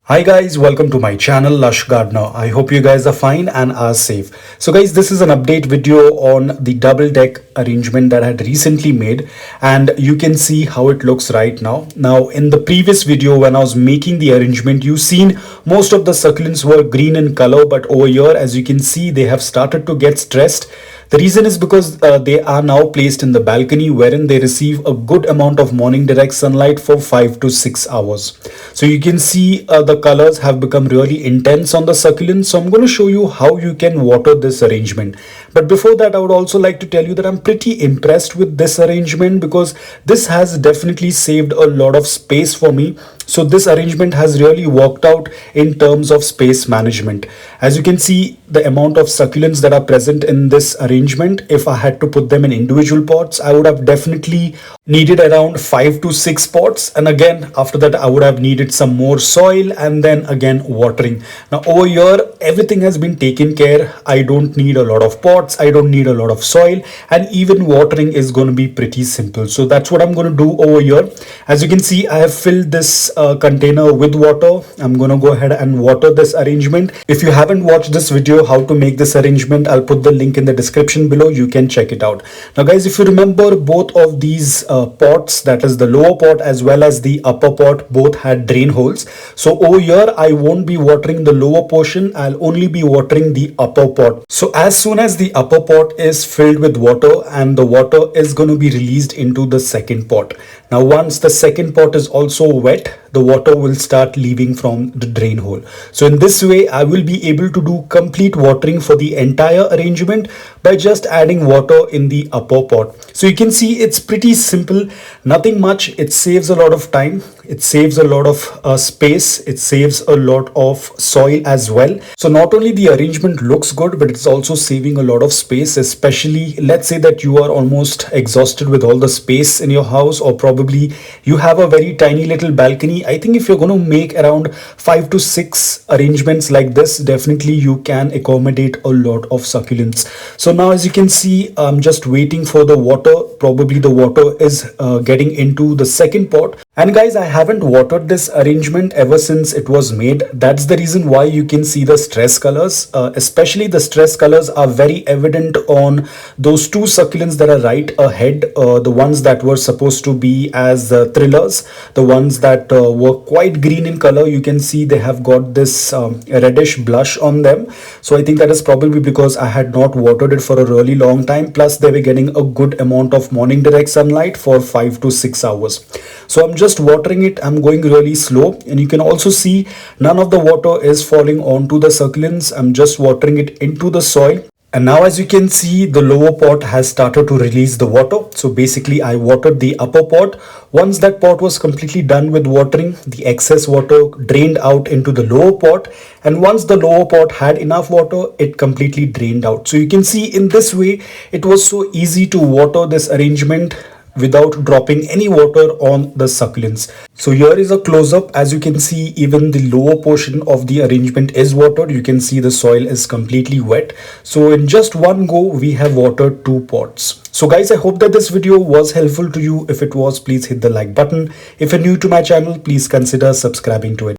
Hi guys, welcome to my channel Lush Gardener. I hope you guys are fine and are safe. So guys, this is an update video on the double deck arrangement that I had recently made, and you can see how it looks right now. Now in the previous video when I was making the arrangement, you've seen most of the succulents were green in color, but over here as you can see they have started to get stressed. The reason is because they are now placed in the balcony wherein they receive a good amount of morning direct sunlight for 5 to 6 hours. So you can see the colors have become really intense on the succulents. So I'm going to show you how you can water this arrangement. But before that, I would also like to tell you that I'm pretty impressed with this arrangement because this has definitely saved a lot of space for me. So this arrangement has really worked out in terms of space management. As you can see, the amount of succulents that are present in this arrangement, if I had to put them in individual pots, I would have definitely needed around 5 to 6 pots. And again, after that, I would have needed some more soil and then again watering. Now over here, everything has been taken care. I don't need a lot of pots. I don't need a lot of soil, and even watering is going to be pretty simple. So that's what I'm going to do over here. As you can see, I have filled this container with water. I'm going to go ahead and water this arrangement. If you haven't watched this video how to make this arrangement, I'll put the link in the description below. You can check it out. Now guys, if you remember, both of these pots, that is the lower pot as well as the upper pot, both had drain holes. So over here I won't be watering the lower portion, I'll only be watering the upper pot. So as soon as the upper pot is filled with water, and the water is going to be released into the second pot. Now once the second pot is also wet, the water will start leaving from the drain hole. So in this way, I will be able to do complete watering for the entire arrangement by just adding water in the upper pot. So you can see it's pretty simple, nothing much. It saves a lot of time. It saves a lot of space. It saves a lot of soil as well. So not only the arrangement looks good, but it's also saving a lot of space, especially let's say that you are almost exhausted with all the space in your house, or probably you have a very tiny little balcony. I think if you're going to make around 5 to 6 arrangements like this, definitely you can accommodate a lot of succulents. So now as you can see, I'm just waiting for the water. Probably the water is getting into the second pot. And guys, I haven't watered this arrangement ever since it was made. That's the reason why you can see the stress colors. Especially the stress colors are very evident on those two succulents that are right ahead. The ones that were supposed to be as thrillers, the ones that were quite green in color. You can see they have got this reddish blush on them. So I think that is probably because I had not watered it for a really long time. Plus they were getting a good amount of morning direct sunlight for 5 to 6 hours. So I'm just watering it. I'm going really slow, and you can also see none of the water is falling onto the succulents. I'm just watering it into the soil. And now as you can see, the lower pot has started to release the water. So basically I watered the upper pot. Once that pot was completely done with watering, the excess water drained out into the lower pot. And once the lower pot had enough water, it completely drained out. So you can see in this way, it was so easy to water this arrangement without dropping any water on the succulents. So here is a close-up. As you can see, even the lower portion of the arrangement is watered. You can see the soil is completely wet. So in just one go, we have watered 2 pots. So guys, I hope that this video was helpful to you. If it was, please hit the like button. If you're new to my channel, please consider subscribing to it.